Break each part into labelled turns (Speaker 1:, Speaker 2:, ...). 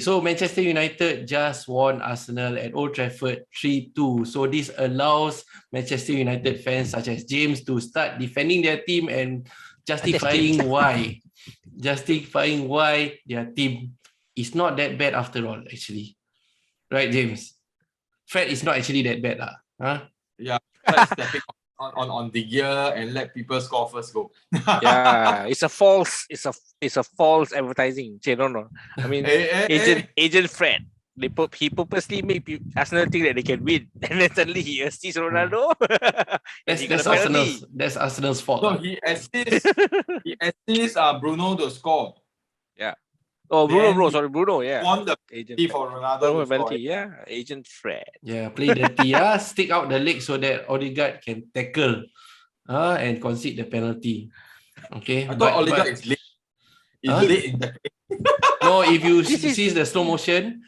Speaker 1: So Manchester United just won Arsenal at Old Trafford 3-2. So this allows Manchester United fans such as James to start defending their team and justifying why their team is not that bad after all, actually. Right, James? Fred is not actually that bad. Huh?
Speaker 2: Yeah, Fred stepping on the gear and let people score first goal.
Speaker 3: Yeah, it's a false advertising. No. I mean, Agent Fred. He purposely make Arsenal think that they can win, and then suddenly he assists Ronaldo.
Speaker 1: That's Arsenal's fault.
Speaker 2: No, he assists Bruno to score.
Speaker 3: Yeah. Oh, Bruno. Yeah.
Speaker 2: Won the penalty for Ronaldo.
Speaker 3: Penalty, yeah. Agent Fred.
Speaker 1: Yeah, play dirty. Stick out the leg so that Odegaard can tackle and concede the penalty. Okay.
Speaker 2: I thought Odegaard is late. Late in the
Speaker 1: No, if you see the slow motion,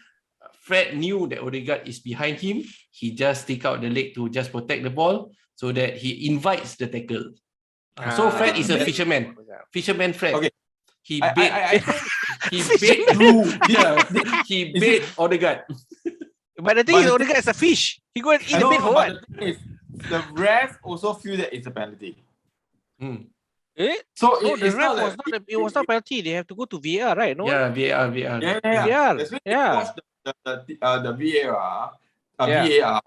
Speaker 1: Fred knew that Odegaard is behind him. He just stick out the leg to just protect the ball so that he invites the tackle. So Fred is a fisherman. Fisherman Fred. Okay. He bait Odegaard.
Speaker 3: But the thing is, Odegaard is a fish. He go and eat the bait for what?
Speaker 2: The ref also feel that it's a penalty.
Speaker 3: So the ref was not penalty. They have to go to VAR, right? No?
Speaker 1: Yeah, VAR.
Speaker 3: VAR.
Speaker 2: Watch the VAR. VAR.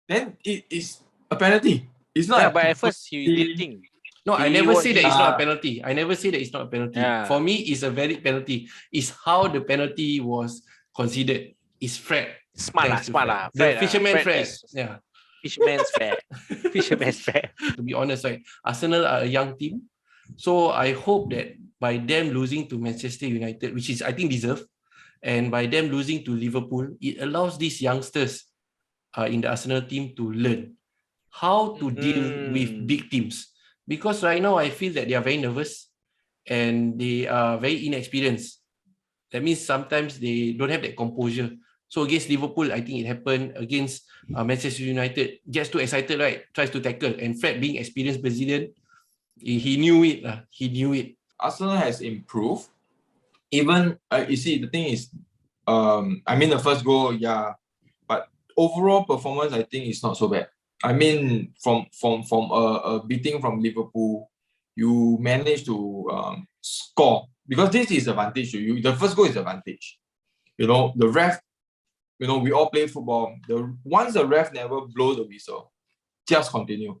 Speaker 2: Then it is a penalty. It's not.
Speaker 3: Yeah, but at first he didn't think.
Speaker 1: No, I never say that it's not a penalty. Yeah. For me, it's a valid penalty. It's how the penalty was considered. It's Fred.
Speaker 3: Smart.
Speaker 1: The fisherman Fred.
Speaker 3: Yeah. Fisherman's Fred.
Speaker 1: To be honest, right, Arsenal are a young team. So I hope that by them losing to Manchester United, which is I think deserved, and by them losing to Liverpool, it allows these youngsters in the Arsenal team to learn how to deal with big teams. Because right now I feel that they are very nervous and they are very inexperienced. That means sometimes they don't have that composure. So against Liverpool, I think it happened. Against Manchester United, gets too excited, right? Tries to tackle. And Fred, being experienced Brazilian, he knew it.
Speaker 2: Arsenal has improved. Even, you see, the thing is, the first goal, yeah. But overall performance, I think it's not so bad. I mean, from a beating from Liverpool, you manage to score, because this is advantage to you. The first goal is advantage. The ref, we all play football. Once the ref never blows the whistle, just continue.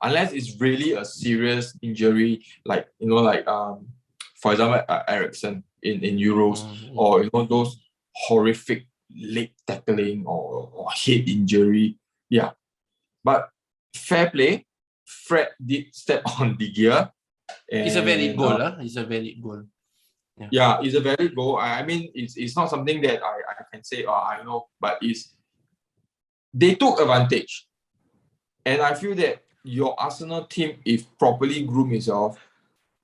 Speaker 2: Unless it's really a serious injury, like for example, Eriksen in Euros, or those horrific leg tackling or head injury. Yeah. But fair play, Fred did step on the gear.
Speaker 1: It's a valid goal. It's a valid goal.
Speaker 2: Yeah, it's a valid goal. I mean, it's not something that I can say, I know, but they took advantage. And I feel that your Arsenal team, if properly groomed itself,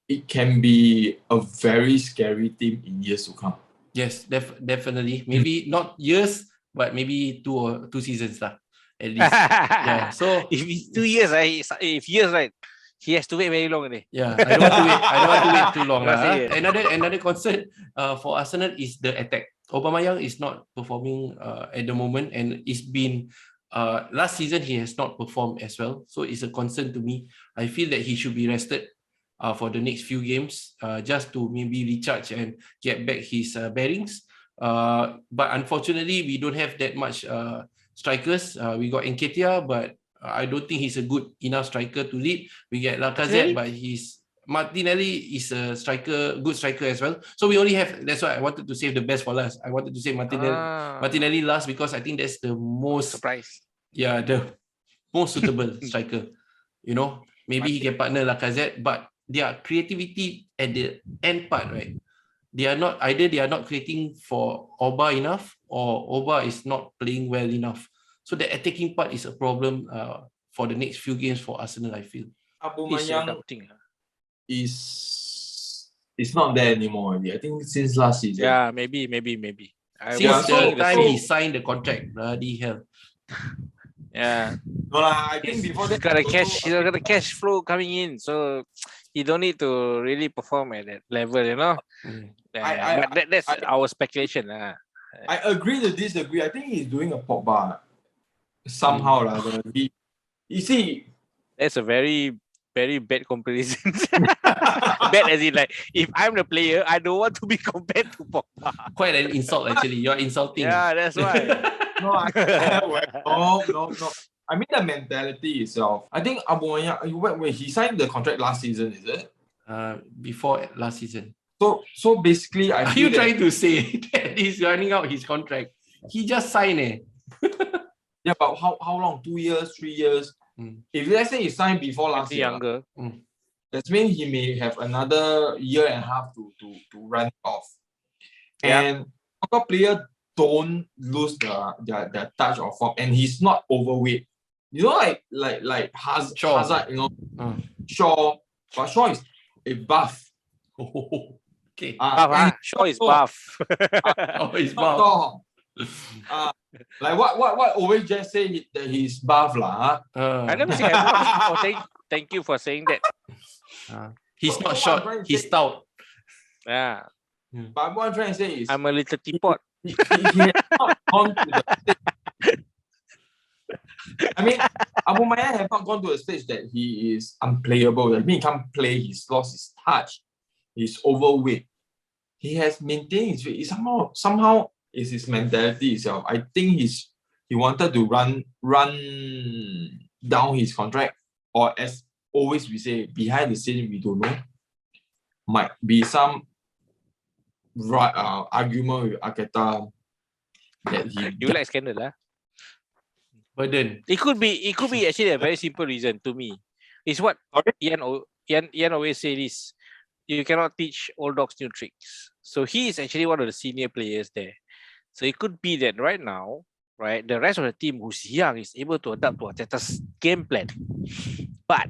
Speaker 2: it can be a very scary team in years to come.
Speaker 1: Yes, definitely. Maybe not years, but maybe two seasons at least. Yeah. So
Speaker 3: if it's 2 years, right? He has to wait very long.
Speaker 1: Yeah, I don't want to wait too long. Another concern for Arsenal is the attack. Aubameyang is not performing at the moment, and it's been last season he has not performed as well. So it's a concern to me. I feel that he should be rested for the next few games, just to maybe recharge and get back his bearings. But unfortunately, we don't have that much strikers. We got Nketiah, but I don't think he's a good enough striker to lead. We get Lacazette, but Martinelli is a good striker as well. So we only have, that's why I wanted to save the best for last. I wanted to say Martinelli last, because I think that's the most
Speaker 3: surprise.
Speaker 1: Yeah, the most suitable striker. Maybe he can partner Lacazette, but their creativity at the end part, right? They are not creating for Oba enough, or Oba is not playing well enough. So the attacking part is a problem for the next few games for Arsenal, I feel.
Speaker 2: Aubameyang is not there anymore already. I think since last season.
Speaker 3: Yeah, maybe.
Speaker 1: Since the time he signed the contract, bloody hell.
Speaker 3: Yeah.
Speaker 2: No, I think before that
Speaker 3: he's got the cash flow coming in, so he don't need to really perform at that level, But that's our speculation.
Speaker 2: I agree to disagree. I think he's doing a Pogba somehow. You see,
Speaker 3: that's a very bad comparison. Bad as in like, if I'm the player, I don't want to be compared to Pogba.
Speaker 1: Quite an insult, actually. You're insulting.
Speaker 3: Yeah, that's why.
Speaker 2: No. I mean the mentality itself. I think Aubameyang, when he signed the contract last season, is it?
Speaker 1: Before last season.
Speaker 2: So basically, I
Speaker 1: Are
Speaker 2: feel
Speaker 1: you trying to say that he's running out his contract? He just signed it.
Speaker 2: Yeah, but how long? 2 years, 3 years? If let's say he signed before last year,
Speaker 3: younger.
Speaker 2: that means he may have another year and a half to run off.
Speaker 3: Yeah.
Speaker 2: And soccer player don't lose their touch or form, and he's not overweight. You know, like Hazard, you know, Shaw, but Shaw is a buff.
Speaker 1: Okay.
Speaker 3: Shaw is buff.
Speaker 1: He's buff.
Speaker 2: Like what always just say that he's buff lah.
Speaker 3: I never say I'm not. Thank you for saying that.
Speaker 1: He's not short. He's stout.
Speaker 3: Yeah.
Speaker 2: But what I'm trying to say is,
Speaker 3: I'm a little teapot.
Speaker 2: He has not gone to the stage. I mean, Aubameyang has not gone to a stage that he is unplayable. I mean, he can't play. He's lost his touch. He's overweight. He has maintained his weight. Somehow is his mentality itself. I think he wanted to run down his contract, or as always we say, behind the scene we don't know. Might be some argument with Arteta that he.
Speaker 3: You like scandal, lah?
Speaker 1: Burden.
Speaker 3: It could be actually a very simple reason to me. It's what Ian always say this. You cannot teach old dogs new tricks. So he is actually one of the senior players there. So it could be that right now, right, the rest of the team who's young is able to adapt to Arteta's game plan. But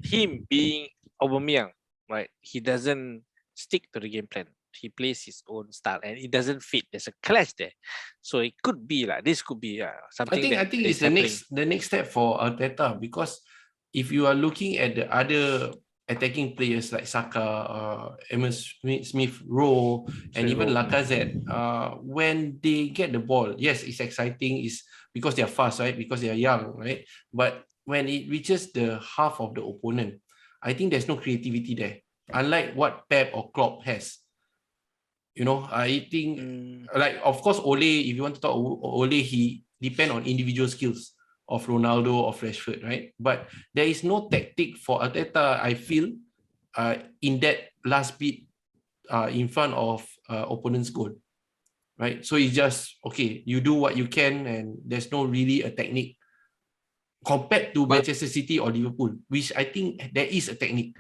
Speaker 3: him being Aubameyang, right, he doesn't stick to the game plan. He plays his own style and it doesn't fit. There's a clash there. So it could be like this could be something.
Speaker 1: I think it's the next step for Arteta, because if you are looking at the other attacking players like Saka, Emma Smith Rowe, and even Lacazette, when they get the ball, yes, it's exciting. It's because they are fast, right? Because they are young, right? But when it reaches the half of the opponent, I think there's no creativity there. Unlike what Pep or Klopp has. You know, I think, like, of course, Ole, if you want to talk Ole, he depend on individual skills of Ronaldo or Rashford, right? But there is no tactic for Arteta, I feel, in that last bit in front of opponent's goal, right? So it's just, okay, you do what you can and there's no really a technique compared to Manchester City or Liverpool, which I think there is a technique.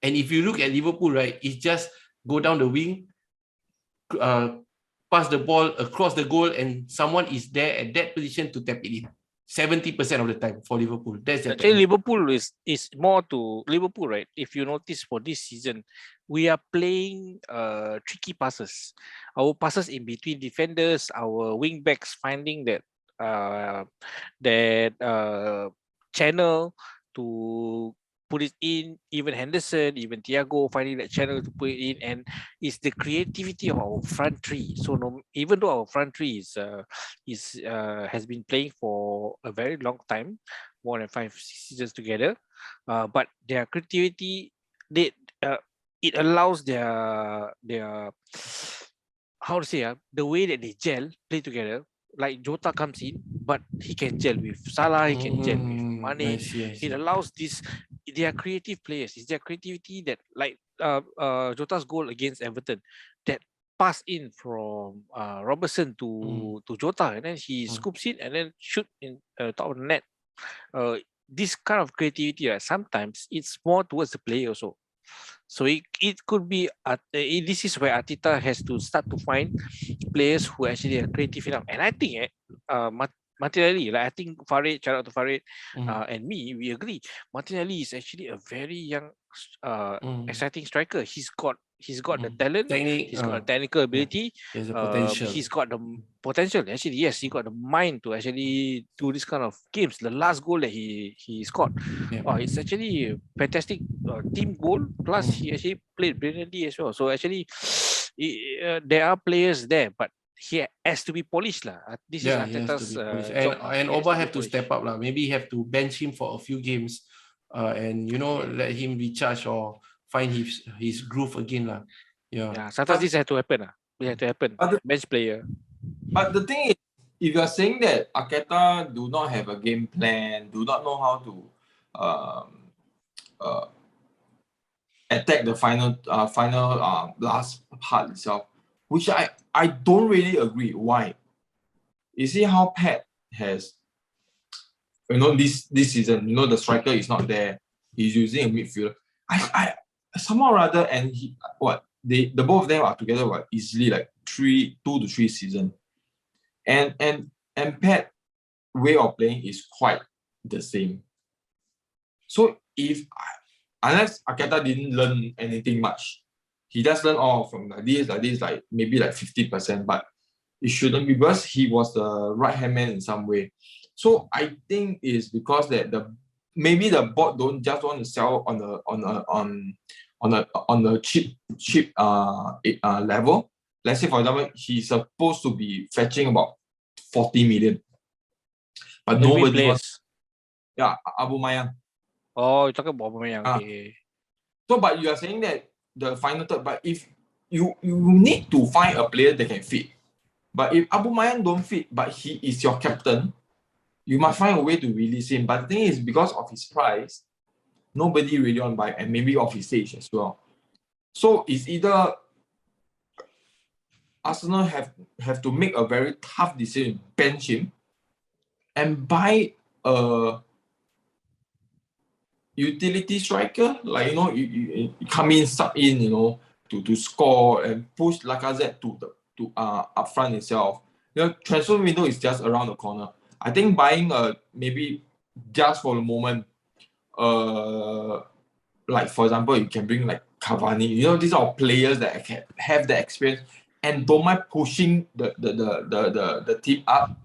Speaker 1: And if you look at Liverpool, right, it's just go down the wing, pass the ball across the goal, and someone is there at that position to tap it in. 70% of the time for Liverpool. That's the
Speaker 3: actually Liverpool is more to Liverpool, right? If you notice for this season, we are playing tricky passes. Our passes in between defenders, our wing backs finding that channel to put it in, even Henderson, even Thiago finding that channel to put it in, and it's the creativity of our front three. So even though our front three has been playing for a very long time, more than 5 seasons together, but their creativity, it allows their how to say the way that they play together. Like Jota comes in, but he can gel with Salah, he can gel with Mane. I see. It allows they are creative players. It's their creativity that, like Jota's goal against Everton, that pass in from Robertson to Jota, and then he scoops it and then shoot in top of the net. This kind of creativity, sometimes it's more towards the player also. So it could be this is where Arteta has to start to find players who actually are creative enough. And I think Martinelli, like I think Farid, shout out to Farid, and me, we agree. Martinelli is actually a very young, exciting striker. He's got the talent, he's got the technical ability,
Speaker 1: there's a potential.
Speaker 3: He's got the potential. Actually, yes, he got the mind to actually do this kind of games. The last goal that he scored, it's actually a fantastic team goal. Plus, he actually played brilliantly as well. So actually, there are players there, but he has to be polished lah. This
Speaker 1: Yeah,
Speaker 3: is
Speaker 1: he has to
Speaker 3: Arteta's
Speaker 1: be polished.
Speaker 3: job.
Speaker 1: And
Speaker 3: He has
Speaker 1: Oba
Speaker 3: be
Speaker 1: have to
Speaker 3: polished.
Speaker 1: step up lah. Maybe have to bench him for a few games, and let him recharge or find his groove again lah. Yeah.
Speaker 3: Yeah, sometimes this has to happen lah. It has to happen. Bench player.
Speaker 2: But the thing is, if you're saying that Arteta do not have a game plan, do not know how to attack the final last part itself, which I don't really agree. Why? You see how Pat has, this season, the striker is not there. He's using a midfielder. I somehow rather, and the both of them are together easily like 2 to 3 seasons. And Pat way of playing is quite the same. So unless Arteta didn't learn anything much, he just learned all from like this, like maybe like 50%, but it shouldn't be, because he was the right hand man in some way. So I think it's because that maybe the board don't just want to sell on a cheap level. Let's say, for example, he's supposed to be fetching about 40 million. But nobody wants. Yeah, Aubameyang.
Speaker 3: Oh, you're talking about Aubameyang. Okay.
Speaker 2: So, but you are saying that the final third, but if you need to find a player that can fit. But if Aubameyang don't fit, but he is your captain, you must find a way to release him. But the thing is, because of his price, nobody really want to buy, and maybe of his age as well. So it's either Arsenal have to make a very tough decision, bench him, and buy a utility striker, like you come in, sub in, to score and push Lacazette to up front itself. Transfer window is just around the corner. I think buying maybe just for the moment, like for example, you can bring like Cavani. These are players that can have the experience and don't mind pushing the team up.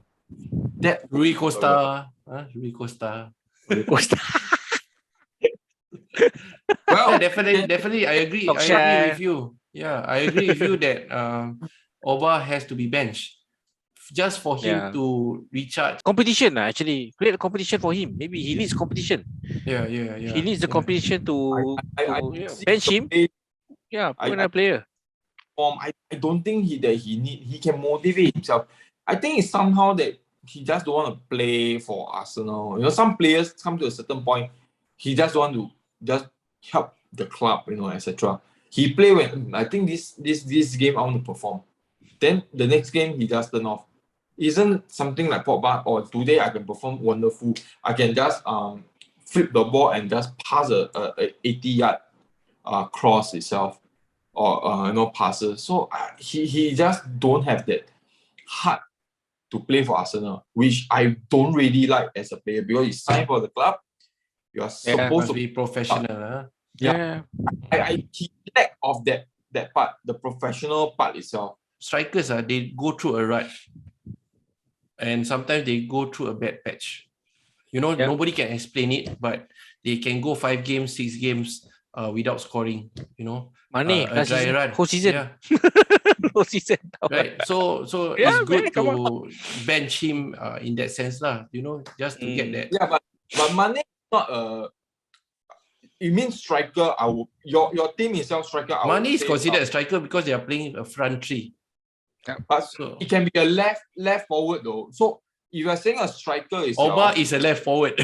Speaker 2: That
Speaker 1: Rui Costa. Rui Costa.
Speaker 2: Well,
Speaker 1: yeah, definitely, I agree. I agree with you. Yeah, I agree with you that Oba has to be benched just for him to recharge.
Speaker 3: Competition, actually. Create a competition for him. Maybe he needs competition.
Speaker 1: Yeah.
Speaker 3: He needs the competition to bench him. Yeah, put another player.
Speaker 2: I don't think he can motivate himself. I think it's somehow that he just don't want to play for Arsenal. Some players come to a certain point, he just want to just help the club, etc. He play when I think this game I want to perform. Then the next game he just turn off. Isn't something like Pogba or today I can perform wonderful. I can just flip the ball and just pass a 80-yard cross itself, or passes. So he just don't have that heart to play for Arsenal, which I don't really like as a player, because you sign for the club, you are supposed to
Speaker 1: be professional.
Speaker 3: Yeah.
Speaker 2: He lack of that part, the professional part itself.
Speaker 1: Strikers, they go through a rut, and sometimes they go through a bad patch. Nobody can explain it, but they can go 5 games, 6 games without scoring.
Speaker 3: Money,
Speaker 1: a dry run.
Speaker 3: whole season.
Speaker 1: Yeah.
Speaker 3: Whole season.
Speaker 1: Right. So it's good to bench him in that sense lah. Just to get that.
Speaker 2: Yeah, but Mane is not you mean striker? Your team itself striker.
Speaker 1: Mane is considered a striker because they are playing a front three.
Speaker 2: But it can be a left forward though. So if you are saying a striker is
Speaker 1: Oba is a left forward.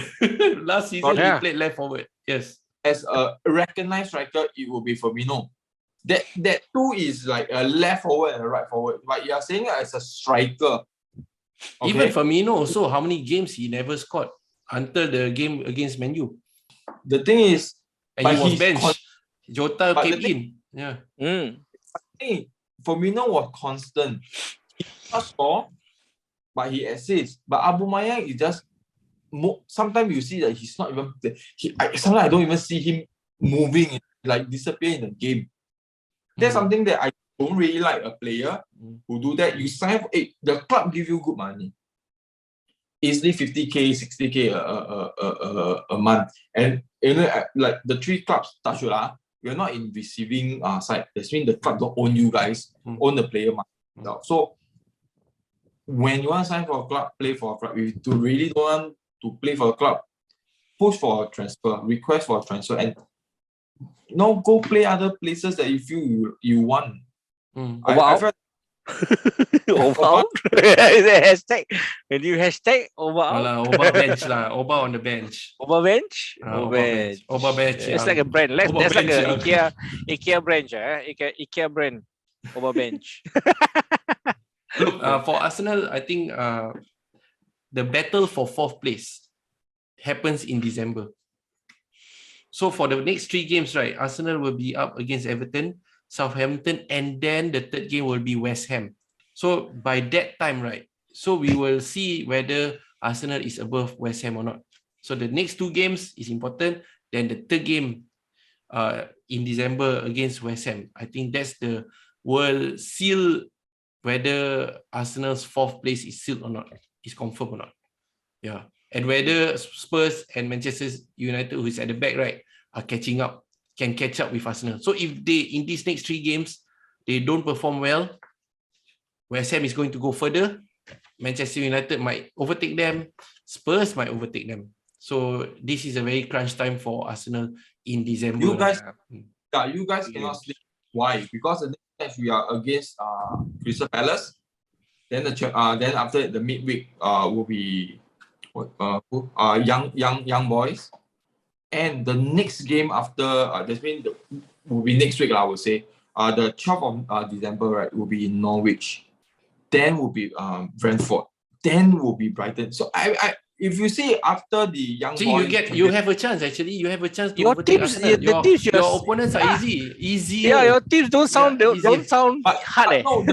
Speaker 1: Last season he played left forward. Yes.
Speaker 2: As a recognized striker, it will be Firmino. That two is like a left forward and a right forward. But you are saying as a striker. Okay?
Speaker 1: Even Firmino also, how many games he never scored until the game against Man U.
Speaker 2: The thing is,
Speaker 1: and he was benched. Jota came in. Yeah.
Speaker 2: Firmino was constant. He does score, but he assists. But Aubameyang is just sometimes you see that he's not even. Sometimes I don't even see him moving, like disappear in the game. That's something that I don't really like a player who do that. You sign for the club give you good money. Easily 50K, 60K a month. And like the 3 clubs, touch wood, we're not in receiving side. That means the club don't own you guys, own the player. So when you want to sign for a club, play for a club. If you really don't want to play for a club, push for a transfer, request for a transfer, and go play other places that you feel you want. I felt
Speaker 3: Oba is a hashtag. When you hashtag Oba out.
Speaker 1: Oba bench lah. Oba on the bench.
Speaker 3: Oba bench?
Speaker 1: Oba bench. Oba bench.
Speaker 3: It's like a brand.
Speaker 1: Oba
Speaker 3: That's like
Speaker 1: bench,
Speaker 3: a IKEA branch. IKEA brand. Oba bench.
Speaker 1: Look, for Arsenal, I think the battle for 4th place happens in December. So for the next 3 games, right, Arsenal will be up against Everton, Southampton, and then the 3rd game will be West Ham. So by that time, right, so we will see whether Arsenal is above West Ham or not. So the next 2 games is important. Then the 3rd game in December against West Ham. I think that's the will seal whether Arsenal's 4th place is sealed or not, is confirmed or not. Yeah. And whether Spurs and Manchester United, who is at the back, right, are catching up, can catch up with Arsenal. So if they, in these next 3 games, they don't perform well, West Ham is going to go further, Manchester United might overtake them, Spurs might overtake them. So this is a very crunch time for Arsenal in December.
Speaker 2: You guys cannot sleep. Why? Because the next match we are against Crystal Palace. Then then after the midweek will be young boys, and the next game after will be next week, I would say. The 12th of December, right, will be in Norwich. Then will be Brentford. Then will be Brighton. So I if you see after the young boys,
Speaker 1: you have a chance actually. You have a chance to
Speaker 3: your
Speaker 1: overtake
Speaker 3: teams,
Speaker 1: Arsenal. Your opponents are easy.
Speaker 3: Yeah, your teams don't sound hard.
Speaker 2: No,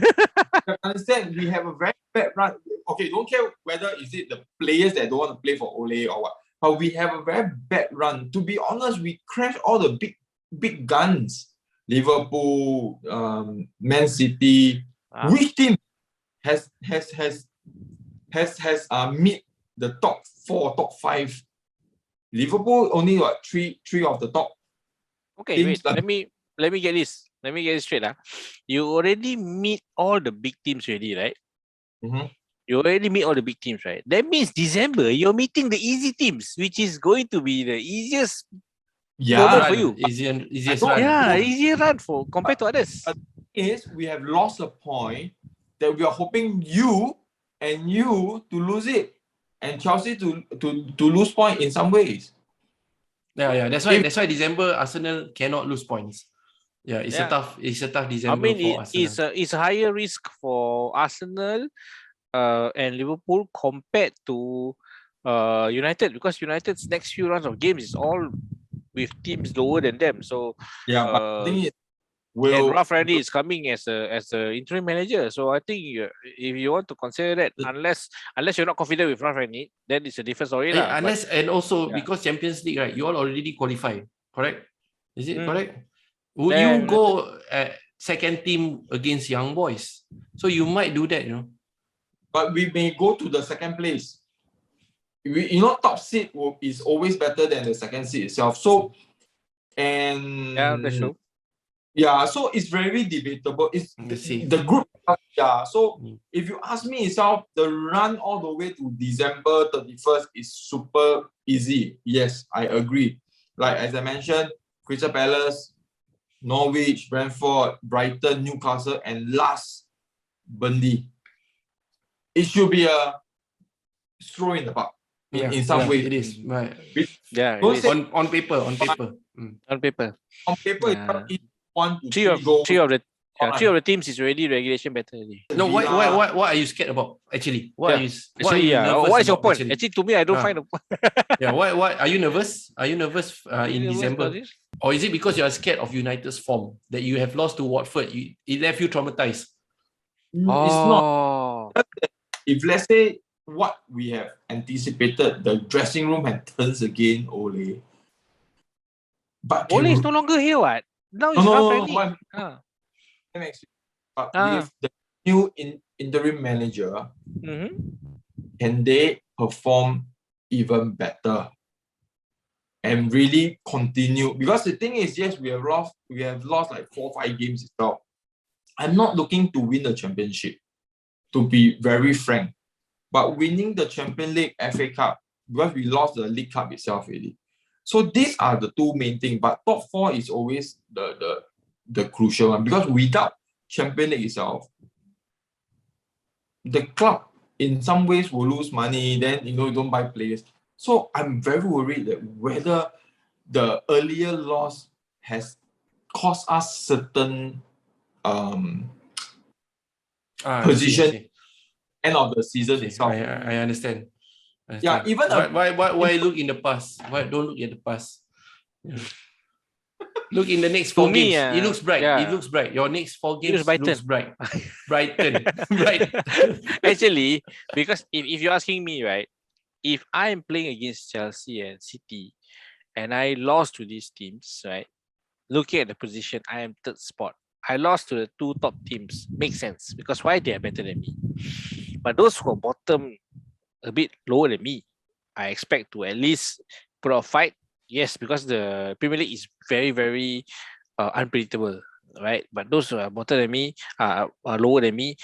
Speaker 2: understand we have a very bad run. Okay, don't care whether is it the players that don't want to play for Ole or what, but we have a very bad run. To be honest, we crash all the big guns. Liverpool, Man City. Which team has meet the top 4, top 5? Liverpool only what three of the top.
Speaker 3: Okay, wait. Let me get this. Let me get it straight. You already meet all the big teams already, right?
Speaker 2: Mm-hmm.
Speaker 3: You already meet all the big teams, right? That means December you're meeting the easy teams, which is going to be the easiest moment for you.
Speaker 1: Easiest run.
Speaker 3: Yeah, easier run for compared to others.
Speaker 2: Is we have lost a point that we are hoping you to lose it, and Chelsea to lose point in some ways.
Speaker 1: Yeah. That's why December Arsenal cannot lose points. Yeah, it's a tough December for Arsenal.
Speaker 3: It's a higher risk for Arsenal and Liverpool compared to United, because United's next few rounds of games is all with teams lower than them. So
Speaker 2: but the thing is,
Speaker 3: and Ralph Randy is coming as a interim manager. So I think if you want to consider that, unless you're not confident with Ralph Randy, then it's a different story.
Speaker 1: Because Champions League, right, you all already qualify, correct? Is it correct? Would you go second team against young boys? So you might do that,
Speaker 2: But we may go to the second place. Top seed is always better than the second seed itself. So, and
Speaker 3: that's true.
Speaker 2: Yeah, so it's very debatable. It's the group. Yeah, so if you ask me itself, the run all the way to December 31st is super easy. Yes, I agree. Like as I mentioned, Crystal Palace, Norwich, Brentford, Brighton, Newcastle, and last, Burnley. It should be a throw in the park in some way.
Speaker 1: It is. Right. On paper.
Speaker 3: On paper.
Speaker 2: It's 1 to
Speaker 3: 3 of the teams is already regulation better.
Speaker 1: No, what are you scared about? Actually, what
Speaker 3: is your point? Actually, to me, I don't find a point.
Speaker 1: What are you nervous? Are you nervous in December? Or is it because you are scared of United's form that you have lost to Watford? It left you traumatized.
Speaker 2: It's not. If let's say what we have anticipated, the dressing room had turns again, Ole. But
Speaker 3: Ole is no longer here, what? Now it's not friendly.
Speaker 2: But with the new interim manager, can they perform even better and really continue? Because the thing is, yes, we have lost like 4 or 5 games itself. I'm not looking to win the championship. to be very frank. But winning the Champions League, FA Cup, because we lost the League Cup itself already. So these are the two main things. But top four is always the crucial one, because without Champions League itself, the club in some ways will lose money. Then you don't buy players. So I'm very worried that whether the earlier loss has cost us certain position end of the season itself.
Speaker 1: I understand.
Speaker 2: Yeah, even
Speaker 1: why look in the past? Why don't look at the past? Yeah. Look in the next 4 games. It looks bright. Yeah. It looks bright. Your next 4 games looks bright. Brighton. Bright.
Speaker 3: Actually, because if you're asking me, right, if I am playing against Chelsea and City and I lost to these teams, right, looking at the position, I am third spot. I lost to the 2 top teams. Makes sense, because why? They are better than me. But those who are bottom a bit lower than me, I expect to at least put up a fight. Yes, because the Premier League is very, very unpredictable, right? But those who are bottom than me, are lower than me,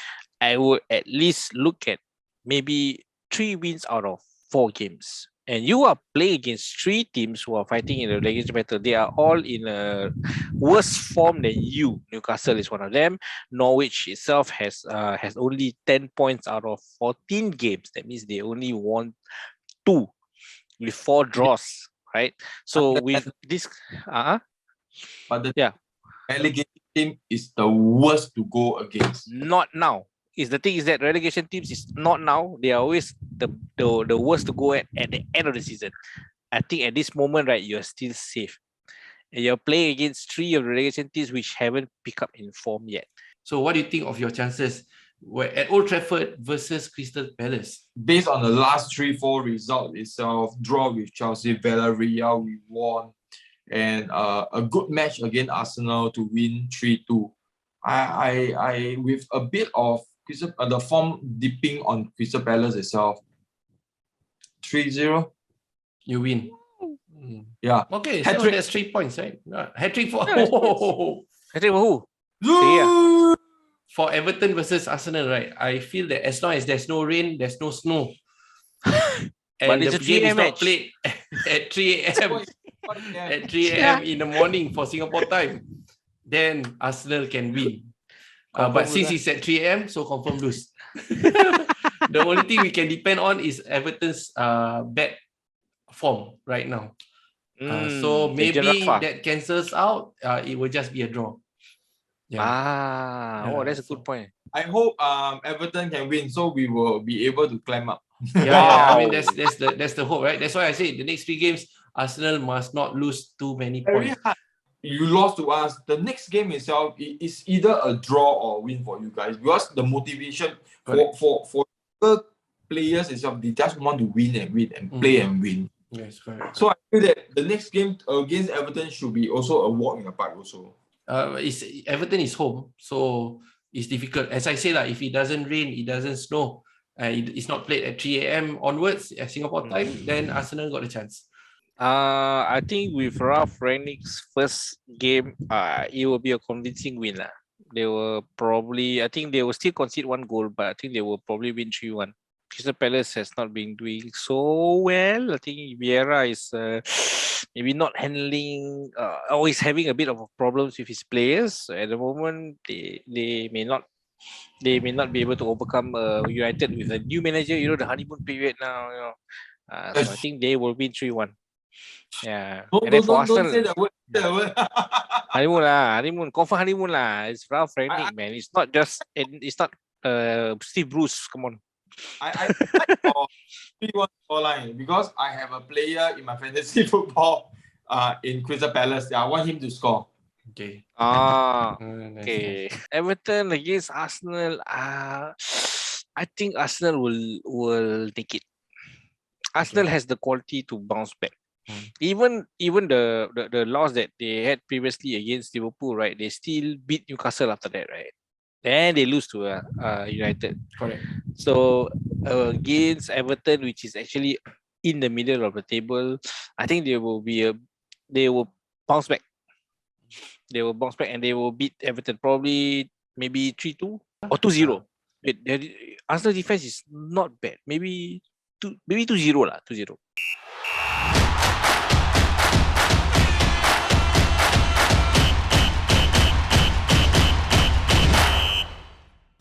Speaker 3: I would at least look at maybe 3 wins out of 4 games. And you are playing against 3 teams who are fighting in the relegation battle. They are all in a worse form than you. Newcastle is one of them. Norwich itself has only 10 points out of 14 games. That means they only won 2 with 4 draws, right? So with this,
Speaker 2: but the relegation team is the worst to go against.
Speaker 3: Not now. The thing is that relegation teams is not now. They are always the worst to go at the end of the season. I think at this moment, right, you're still safe. And you're playing against 3 of the relegation teams which haven't picked up in form yet.
Speaker 1: So what do you think of your chances at Old Trafford versus Crystal Palace?
Speaker 2: Based on the last 3-4 result itself, draw with Chelsea, Villarreal, we won, and a good match against Arsenal to win 3-2. I with a bit of the form dipping on Crystal Palace itself, 3-0.
Speaker 1: You win.
Speaker 2: Yeah.
Speaker 1: Okay, so that's 3 points, right? Hat-trick for
Speaker 3: Hat-trick for who?
Speaker 1: For Everton versus Arsenal, right? I feel that as long as there's no rain, there's no snow, and the game is not played at 3 a.m. at 3 a.m. in the morning for Singapore time, then Arsenal can win. But since it's at 3 a.m., so confirm lose. The only thing we can depend on is Everton's bad form right now. So maybe that cancels out. It will just be a draw.
Speaker 3: Yeah. That's a good point.
Speaker 2: I hope Everton can win, so we will be able to climb up.
Speaker 1: I mean that's the hope, right? That's why I say the next 3 games, Arsenal must not lose too many points.
Speaker 2: You lost to us. The next game itself is either a draw or win for you guys, because the motivation for the players itself, they just want to win and win and play and win.
Speaker 1: Yes, correct.
Speaker 2: So I feel that the next game against Everton should be also a walk in the park also.
Speaker 1: Everton is home, so it's difficult. As I say, if it doesn't rain, it doesn't snow, it's not played at 3 a.m. onwards at Singapore time, then Arsenal got a chance.
Speaker 3: I think with Ralph Rangnick's first game, it will be a convincing win. They will probably, I think they will still concede 1 goal, but I think they will probably win 3-1. Crystal Palace has not been doing so well. I think Vieira is maybe not handling, always having a bit of problems with his players at the moment. They may not be able to overcome United with a new manager. The honeymoon period now. So I think they will win 3-1. Yeah. And then for Arsenal,
Speaker 2: don't say that word.
Speaker 3: honeymoon, confirm honeymoon lah. It's Ralph Rangnick, man. It's not just, it's not Steve Bruce. Come on.
Speaker 2: I like your 3-1 scoreline because I have a player in my fantasy football in Crystal Palace. I want him to score.
Speaker 1: Okay.
Speaker 3: Okay. Nice. Everton against Arsenal. I think Arsenal will take it. Arsenal has the quality to bounce back. Even the loss that they had previously against Liverpool, right? They still beat Newcastle after that, right? Then they lose to United.
Speaker 1: Correct.
Speaker 3: So against Everton, which is actually in the middle of the table, I think they will bounce back. They will bounce back and they will beat Everton probably maybe 3-2 or 2-0. Arsenal defense is not bad. Maybe 2-0 lah. 2-0.